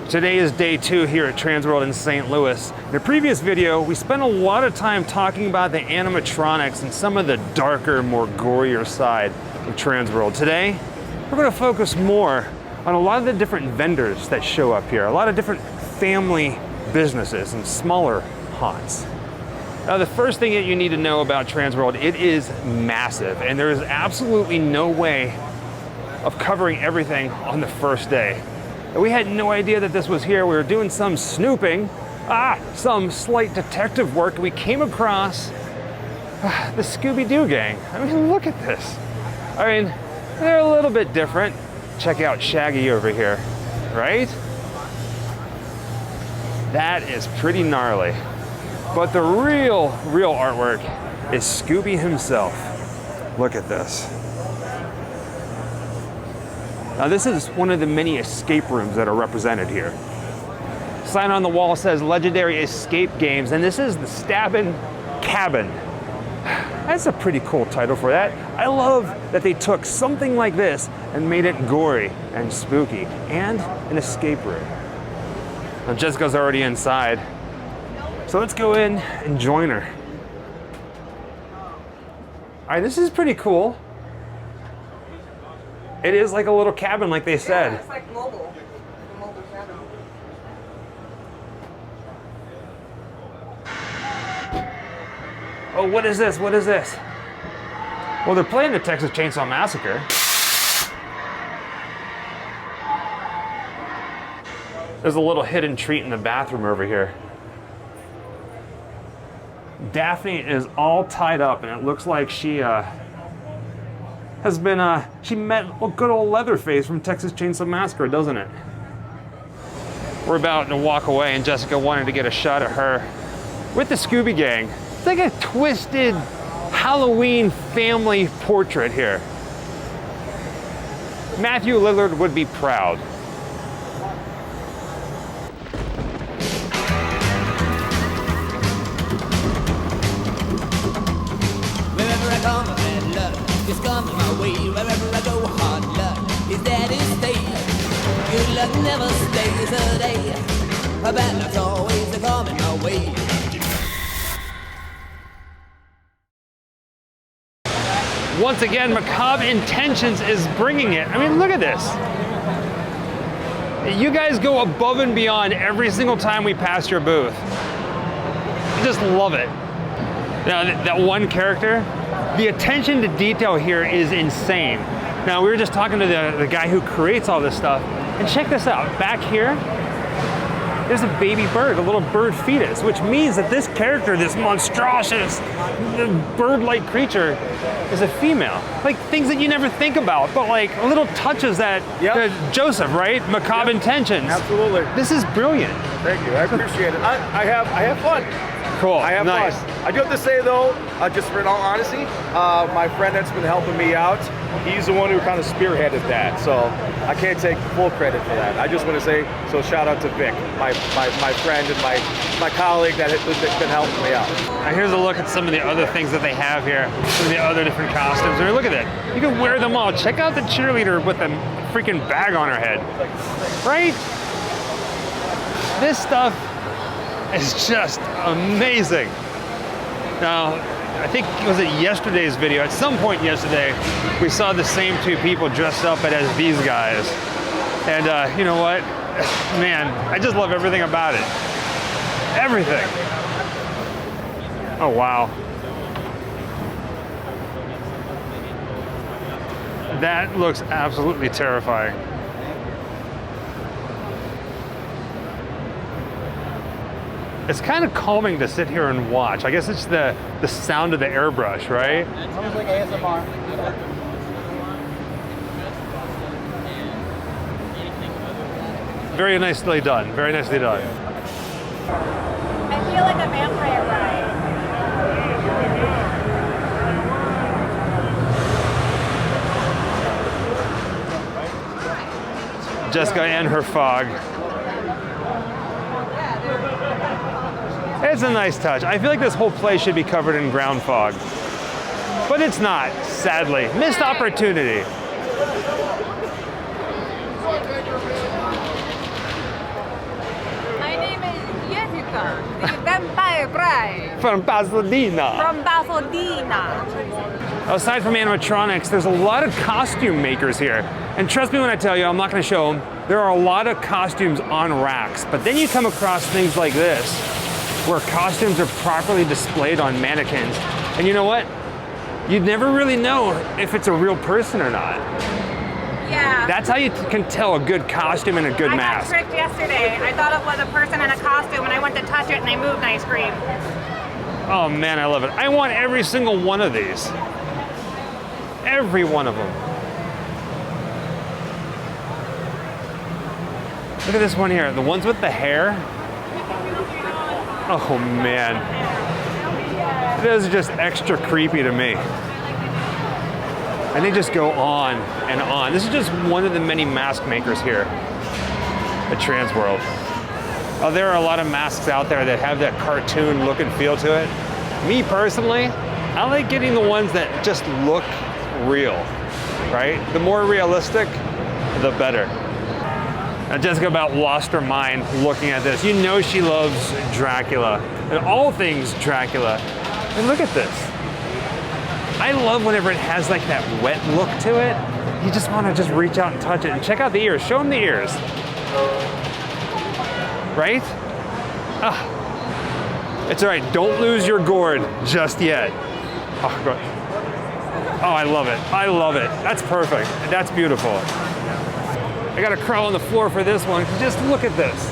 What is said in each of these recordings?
Today is day 2 here at TransWorld in St. Louis. In the previous video, we spent a lot of time talking about the animatronics and some of the darker, more gorier side of TransWorld. Today, we're going to focus more on a lot of the different vendors that show up here, a lot of different family businesses and smaller haunts. Now, the first thing that you need to know about TransWorld, it is massive, and there is absolutely no way of covering everything on the first day. And we had no idea that this was here. We were doing some snooping, some slight detective work. We came across the Scooby-Doo gang. I mean, look at this. I mean, they're a little bit different. Check out Shaggy over here, right? That is pretty gnarly. But the real artwork is Scooby himself. Look at this. Now, this is one of the many escape rooms that are represented here. Sign on the wall says Legendary Escape Games, and this is the Stabbin' Cabin. That's a pretty cool title for that. I love that they took something like this and made it gory and spooky, and an escape room. Now, Jessica's already inside, so let's go in and join her. All right, this is pretty cool. It is like a little cabin, like they said. Yeah, it's like mobile. A mobile cabin. Oh, what is this? What is this? Well, they're playing the Texas Chainsaw Massacre. There's a little hidden treat in the bathroom over here. Daphne is all tied up, and it looks like she has been, she met good old Leatherface from Texas Chainsaw Massacre, doesn't it? We're about to walk away, and Jessica wanted to get a shot of her with the Scooby Gang. It's like a twisted Halloween family portrait here. Matthew Lillard would be proud. Wherever I come, bad luck is coming my way. Wherever I go, hard luck is there to stay. Good luck never stays a day. A bad luck's always coming my way. Once again, Macabre Intentions is bringing it. I mean, look at this. You guys go above and beyond every single time we pass your booth. I just love it. Now, that one character, the attention to detail here is insane. Now, we were just talking to the guy who creates all this stuff, and check this out. Back here, there's a baby bird, a little bird fetus, which means that this character, this monstrous, bird-like creature, is a female. Like things that you never think about, but like little touches that Joseph, right? Macabre Intentions. Absolutely. This is brilliant. Thank you. I appreciate it. I have fun. Cool. I have nice. fun. I do have to say though, just for in all honesty, my friend that's been helping me out, he's the one who kind of spearheaded that. So I can't take full credit for that. I just want to say, so shout out to Vic, my friend and my colleague that has been helping me out. Now here's a look at some of the other things that they have here. Some of the other different costumes. I mean, look at that. You can wear them all. Check out the cheerleader with a freaking bag on her head. Right? This stuff is just amazing. Now, I think, was it yesterday's video? At some point yesterday, we saw the same two people dressed up as these guys. And you know what? Man, I just love everything about it. Everything. Oh, wow. That looks absolutely terrifying. It's kind of calming to sit here and watch. I guess it's the sound of the airbrush, right? It's almost like ASMR. Very nicely done. Very nicely done. I feel like a vampire ride. Jessica and her fog. It's a nice touch. I feel like this whole place should be covered in ground fog. But it's not, sadly. Missed opportunity. From Pasadena. From Pasadena. Aside from animatronics, there's a lot of costume makers here. And trust me when I tell you, I'm not gonna show them. There are a lot of costumes on racks, but then you come across things like this, where costumes are properly displayed on mannequins. And you know what? You'd never really know if it's a real person or not. Yeah. That's how you can tell a good costume and a good mask. I got tricked yesterday. I thought it was a person in a costume and I went to touch it and they moved and I screamed. Oh man, I love it. I want every single one of these. Every one of them. Look at this one here. The ones with the hair. Oh man. Those are just extra creepy to me. And they just go on and on. This is just one of the many mask makers here at TransWorld. Oh, there are a lot of masks out there that have that cartoon look and feel to it. Me personally, I like getting the ones that just look real, right? The more realistic, the better. Now Jessica about lost her mind looking at this. You know she loves Dracula and all things Dracula. And look at this. I love whenever it has like that wet look to it. You just want to just reach out and touch it. And check out the ears. Show them the ears. Right? Ah. It's all right. Don't lose your gourd just yet. Oh, God. Oh, I love it. I love it. That's perfect. That's beautiful. I got to crawl on the floor for this one. Just look at this.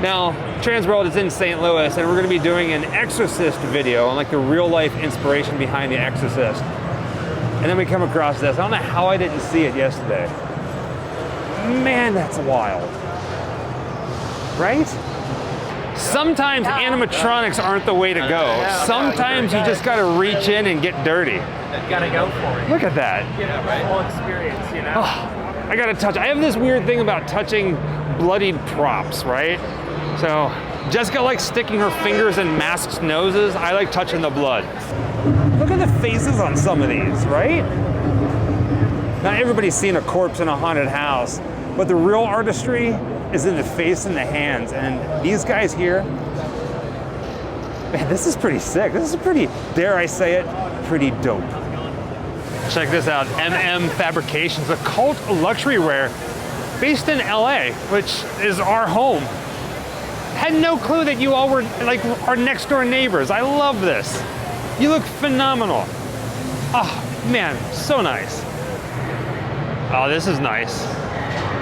Now, TransWorld is in St. Louis, and we're going to be doing an Exorcist video on like the real life inspiration behind The Exorcist. And then we come across this. I don't know how I didn't see it yesterday. Man, that's wild. Right? Sometimes animatronics aren't the way to go. Sometimes you just got to reach in and get dirty. You gotta go for it. Look at that. Get the full experience, you know? Oh, I got to touch. I have this weird thing about touching bloodied props, right? So Jessica likes sticking her fingers in masks' noses. I like touching the blood. Look at the faces on some of these, right? Not everybody's seen a corpse in a haunted house, but the real artistry is in the face and the hands. And these guys here, man, this is pretty sick. This is pretty, dare I say it, pretty dope. Check this out, MM Fabrications, a cult luxury wear based in LA, which is our home. Had no clue that you all were like our next door neighbors. I love this. You look phenomenal. Oh man, so nice. Oh, this is nice.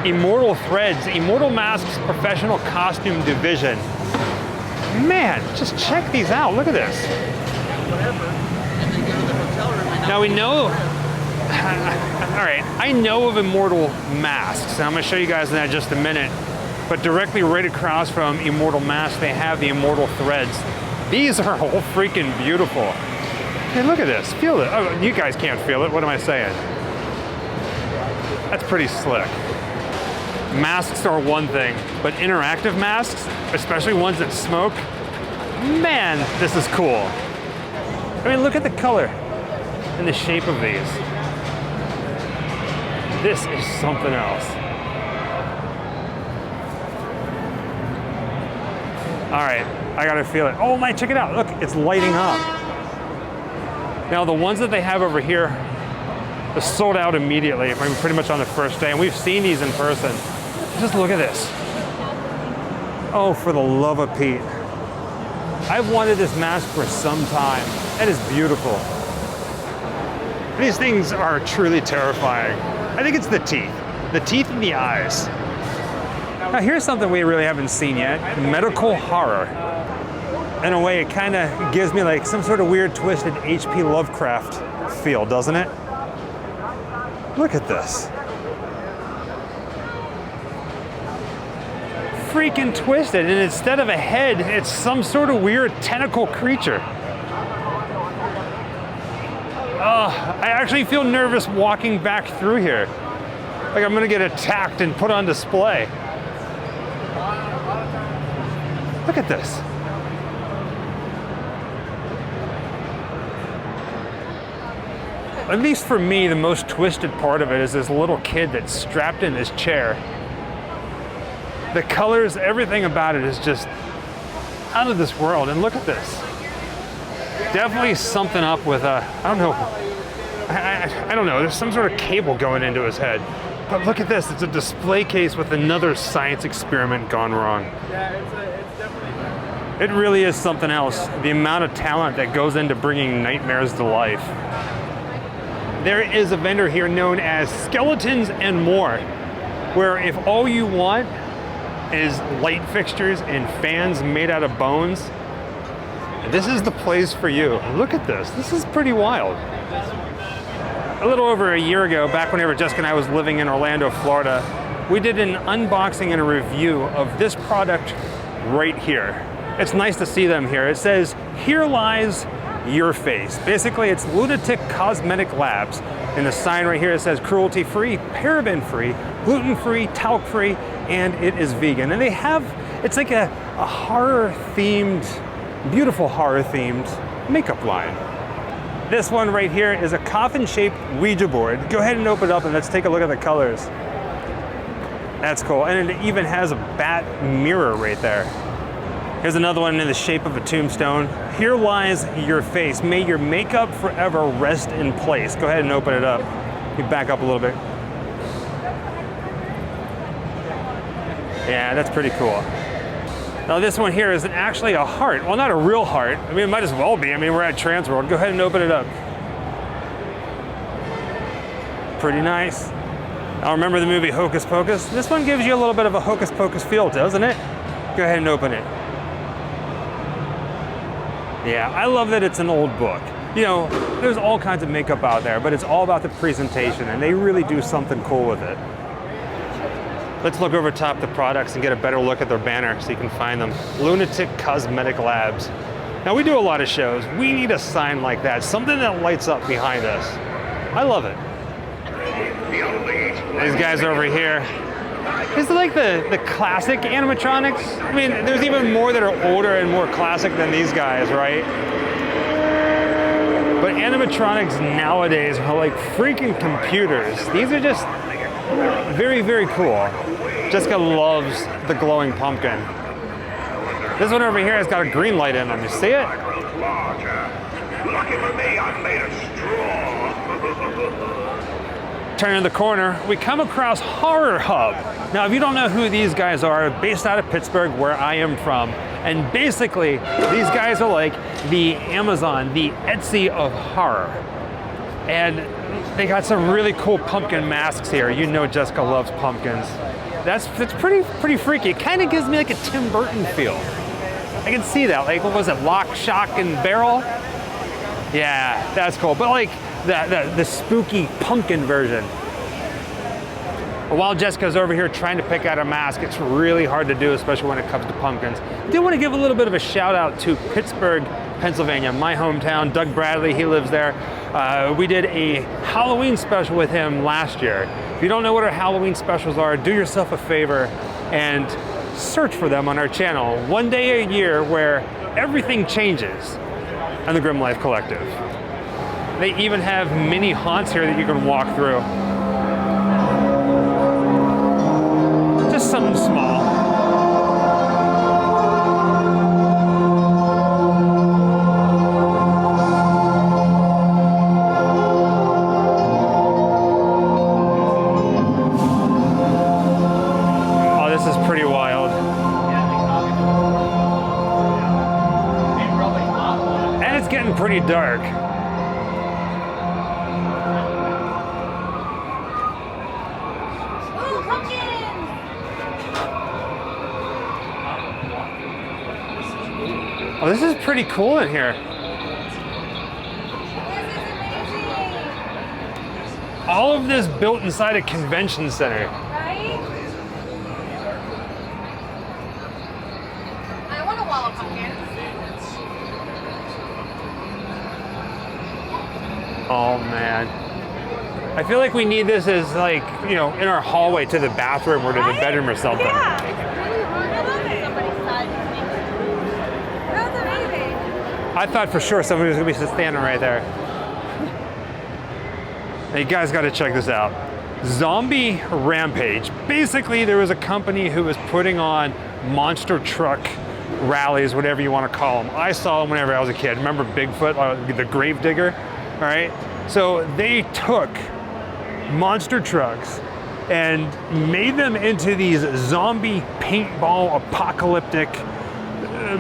Immortal Threads, Immortal Masks Professional Costume Division. Man, just check these out. Look at this. Now we know, all right, I know of Immortal Masks, and I'm gonna show you guys that in just a minute, but directly right across from Immortal Masks, they have the Immortal Threads. These are all freaking beautiful. Hey, look at this, feel it. Oh, you guys can't feel it, what am I saying? That's pretty slick. Masks are one thing, but interactive masks, especially ones that smoke, man, this is cool. I mean, look at the color and the shape of these. This is something else. All right, I gotta feel it. Oh my, check it out. Look, it's lighting up. Now the ones that they have over here are sold out immediately, I mean, pretty much on the first day, and we've seen these in person. Just look at this. Oh, for the love of Pete. I've wanted this mask for some time. That is beautiful. These things are truly terrifying. I think it's the teeth and the eyes. Now here's something we really haven't seen yet, medical horror. In a way, it kind of gives me like some sort of weird twisted H.P. Lovecraft feel, doesn't it? Look at this. Freaking twisted, and instead of a head, it's some sort of weird tentacle creature. I actually feel nervous walking back through here. Like I'm gonna get attacked and put on display. Look at this. At least for me, the most twisted part of it is this little kid that's strapped in this chair. The colors, everything about it is just, out of this world. And look at this. Definitely something up with I don't know. I don't know. There's some sort of cable going into his head. But look at this. It's a display case with another science experiment gone wrong. Yeah, it's definitely. It really is something else. The amount of talent that goes into bringing nightmares to life. There is a vendor here known as Skeletons and More, where if all you want is light fixtures and fans made out of bones, this is the place for you. Look at this. This is pretty wild. A little over a year ago, back whenever Jessica and I was living in Orlando, Florida, we did an unboxing and a review of this product right here. It's nice to see them here. It says, "Here lies your face." Basically, it's Lunatic Cosmetic Labs. And the sign right here, it says cruelty-free, paraben-free, gluten-free, talc-free, and it is vegan. And they have, it's like a horror-themed, beautiful horror-themed makeup line. This one right here is a coffin-shaped Ouija board. Go ahead and open it up and let's take a look at the colors. That's cool. And it even has a bat mirror right there. Here's another one in the shape of a tombstone. "Here lies your face. May your makeup forever rest in place." Go ahead and open it up. You back up a little bit. Yeah, that's pretty cool. Now this one here is actually a heart. Well, not a real heart. I mean, it might as well be. I mean, we're at TransWorld. Go ahead and open it up. Pretty nice. Now remember the movie Hocus Pocus? This one gives you a little bit of a Hocus Pocus feel, doesn't it? Go ahead and open it. Yeah, I love that it's an old book. You know, there's all kinds of makeup out there, but it's all about the presentation, and they really do something cool with it. Let's look over top the products and get a better look at their banner so you can find them. Lunatic Cosmetic Labs. Now we do a lot of shows. We need a sign like that, something that lights up behind us. I love it. These guys over here. Is it like the classic animatronics? I mean, there's even more that are older and more classic than these guys, right? But animatronics nowadays are like freaking computers. These are just very, very cool. Jessica loves the glowing pumpkin. This one over here has got a green light in them. You see it? Turning the corner, we come across Horror Hub. Now, if you don't know who these guys are, based out of Pittsburgh, where I am from, and basically, these guys are like the Amazon, the Etsy of horror. And they got some really cool pumpkin masks here. You know Jessica loves pumpkins. That's pretty freaky. It kind of gives me like a Tim Burton feel. I can see that. Like, what was it, Lock, Shock, and Barrel? Yeah, that's cool. But like the spooky pumpkin version. While Jessica's over here trying to pick out a mask, it's really hard to do, especially when it comes to pumpkins. I do want to give a little bit of a shout out to Pittsburgh, Pennsylvania, my hometown. Doug Bradley, he lives there. We did a Halloween special with him last year. If you don't know what our Halloween specials are, do yourself a favor and search for them on our channel. One day a year where everything changes on the Grimm Life Collective. They even have mini haunts here that you can walk through. Just something small. Oh, this is pretty wild. And it's getting pretty dark. Oh, this is pretty cool in here. All of this built inside a convention center. Right? I want a wall of pumpkins. Oh man. I feel like we need this as like, you know, in our hallway to the bathroom or to the bedroom or something. Yeah. I love it. That's amazing. I thought for sure somebody was gonna be standing right there. Hey, you guys gotta check this out. Zombie Rampage. Basically, there was a company who was putting on monster truck rallies, whatever you want to call them. I saw them whenever I was a kid. Remember Bigfoot, the grave digger? All right. So they took monster trucks and made them into these zombie paintball apocalyptic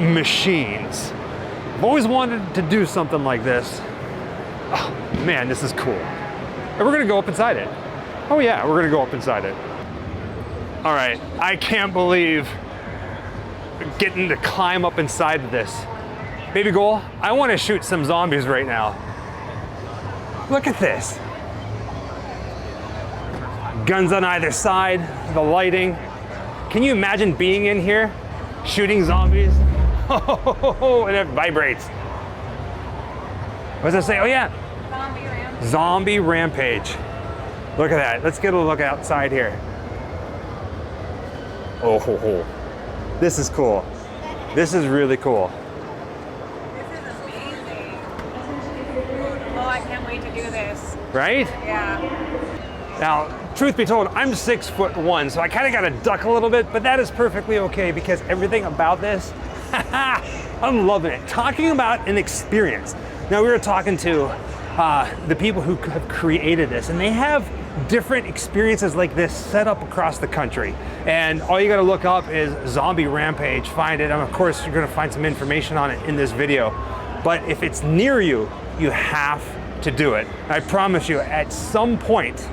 machines. I've always wanted to do something like this. Oh, man, this is cool. And we're gonna go up inside it. Oh yeah, we're gonna go up inside it. All right, I can't believe getting to climb up inside of this. Baby Goal, I wanna shoot some zombies right now. Look at this. Guns on either side, the lighting. Can you imagine being in here, shooting zombies? Oh, and it vibrates. What does it say? Oh yeah. Zombie rampage. Zombie rampage. Look at that. Let's get a look outside here. Oh, ho, ho. This is cool. This is really cool. This is amazing. Oh, I can't wait to do this. Right? Yeah. Now, truth be told, I'm 6'1", so I kind of got to duck a little bit, but that is perfectly okay because everything about this, I'm loving it. Talking about an experience. Now, we were talking to the people who have created this, and they have different experiences like this set up across the country. And all you got to look up is Zombie Rampage, find it, and of course, you're going to find some information on it in this video. But if it's near you, you have to do it. I promise you, at some point,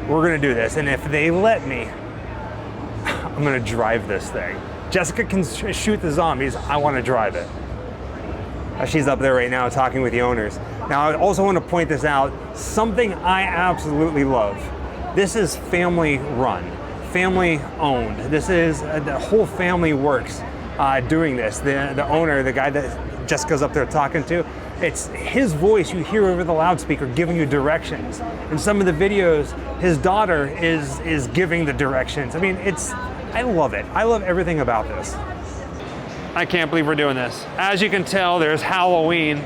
we're gonna do this. And if they let me, I'm gonna drive this thing. Jessica can shoot the zombies, I wanna drive it. She's up there right now talking with the owners. Now, I also wanna point this out, something I absolutely love. This is family run, family owned. This is, the whole family works doing this. The owner, the guy that Jessica's up there talking to, it's his voice you hear over the loudspeaker giving you directions. In some of the videos, his daughter is giving the directions. I mean, I love it. I love everything about this. I can't believe we're doing this. As you can tell, there's Halloween.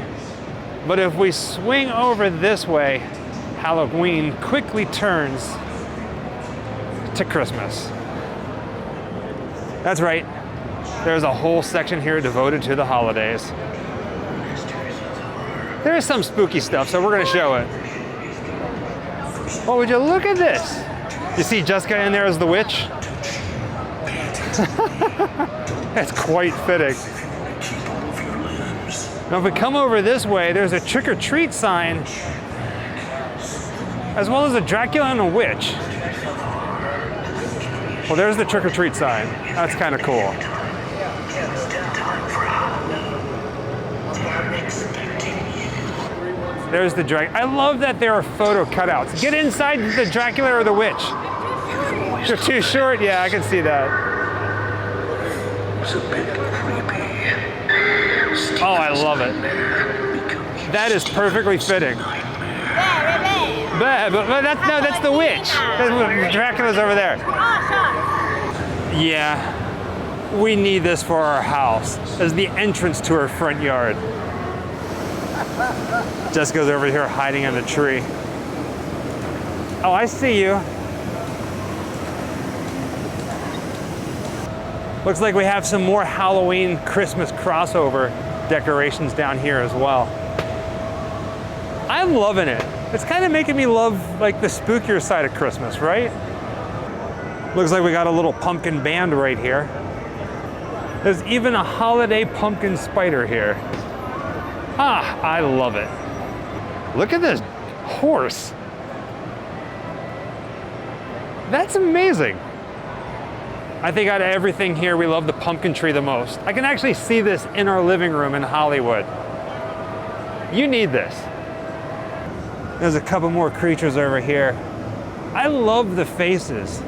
But if we swing over this way, Halloween quickly turns to Christmas. That's right. There's a whole section here devoted to the holidays. There is some spooky stuff, so we're gonna show it. Oh, would you look at this? You see Jessica in there as the witch? That's quite fitting. Now if we come over this way, there's a trick-or-treat sign, as well as a Dracula and a witch. Well, there's the trick-or-treat sign. That's kind of cool. There's the Dracula. I love that there are photo cutouts. Get inside the Dracula or the witch. You're too short? Yeah, I can see that. It's a bit creepy. Oh, I love it. That is perfectly fitting. But that's the witch. Dracula's over there. Yeah, we need this for our house as the entrance to our front yard. Jessica's over here hiding in the tree. Oh, I see you. Looks like we have some more Halloween Christmas crossover decorations down here as well. I'm loving it. It's kind of making me love like the spookier side of Christmas, right? Looks like we got a little pumpkin band right here. There's even a holiday pumpkin spider here. Ah, I love it. Look at this horse. That's amazing. I think out of everything here, we love the pumpkin tree the most. I can actually see this in our living room in Hollywood. You need this. There's a couple more creatures over here. I love the faces.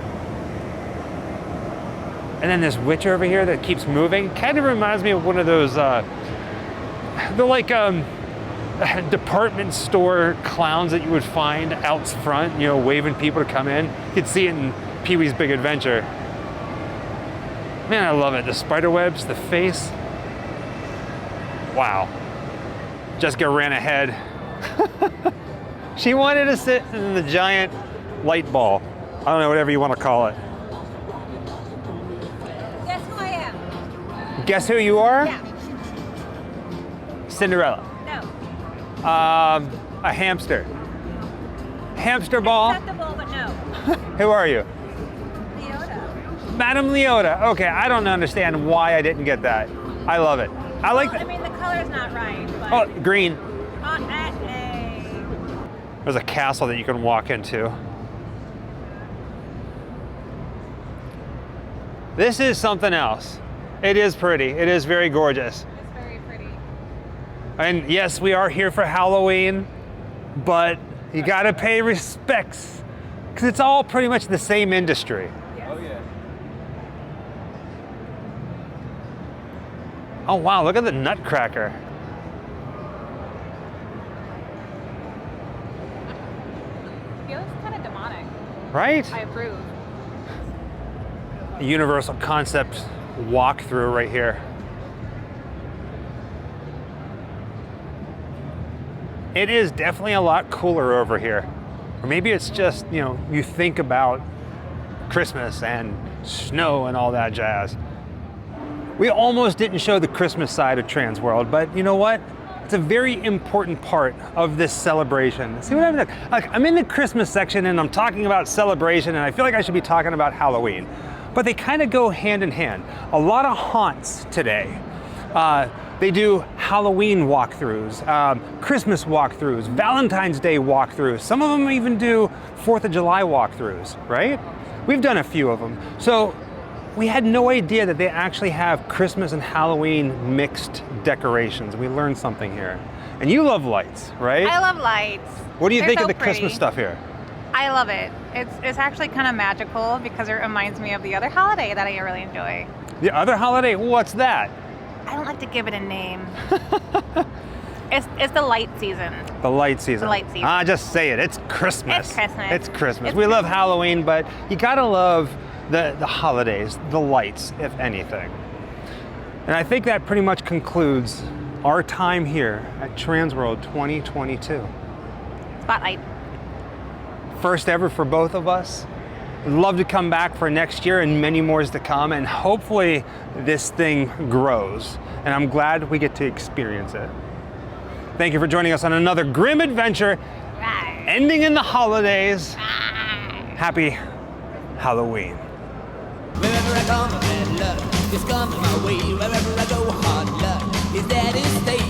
And then this witch over here that keeps moving. Kind of reminds me of one of those, they're like department store clowns that you would find out front, you know, waving people to come in. You'd see it in Pee-wee's Big Adventure. Man, I love it. The spider webs, the face. Wow. Jessica ran ahead. She wanted to sit in the giant light ball. I don't know, whatever you want to call it. Guess who I am? Guess who you are? Yeah. Cinderella. No. A hamster. Hamster ball. Acceptable, but no. Who are you? Leota. Madam Leota. Okay, I don't understand why I didn't get that. I love it. I like Well, I mean, the color's not right, but... Oh, green. There's a castle that you can walk into. This is something else. It is pretty. It is very gorgeous. It's very pretty. And yes, we are here for Halloween, but you gotta pay respects because it's all pretty much the same industry. Yes. Oh yeah. Oh wow, look at the Nutcracker. Feels kind of demonic. Right? I approve. A universal concept walkthrough right here. It is definitely a lot cooler over here. Or maybe it's just, you know, you think about Christmas and snow and all that jazz. We almost didn't show the Christmas side of TransWorld, but you know what? It's a very important part of this celebration. See what I'm doing? Like, I'm in the Christmas section and I'm talking about celebration, and I feel like I should be talking about Halloween. But they kind of go hand in hand. A lot of haunts today. They do Halloween walkthroughs, Christmas walkthroughs, Valentine's Day walkthroughs. Some of them even do 4th of July walkthroughs, right? We've done a few of them. So we had no idea that they actually have Christmas and Halloween mixed decorations. We learned something here. And you love lights, right? I love lights. What do you They're think so of the pretty. Christmas stuff here? I love it. It's actually kind of magical because it reminds me of the other holiday that I really enjoy. The other holiday, what's that? I don't like to give it a name. It's the light season. The light season. The light season. Ah, just say it. It's Christmas. It's Christmas. It's Christmas. It's We love Christmas. Halloween, but you gotta love the holidays, the lights, if anything. And I think that pretty much concludes our time here at TransWorld 2022. Spotlight. First ever for both of us. We'd love to come back for next year and many more to come, and hopefully this thing grows. And I'm glad we get to experience it. Thank you for joining us on another Grimm adventure, Right. ending in the holidays. Happy Halloween. Wherever I come, bad luck is coming my way. Wherever I go, hard luck is there to stay.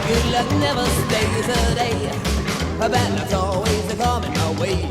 Good luck never stays a day. A bad luck's always coming my way.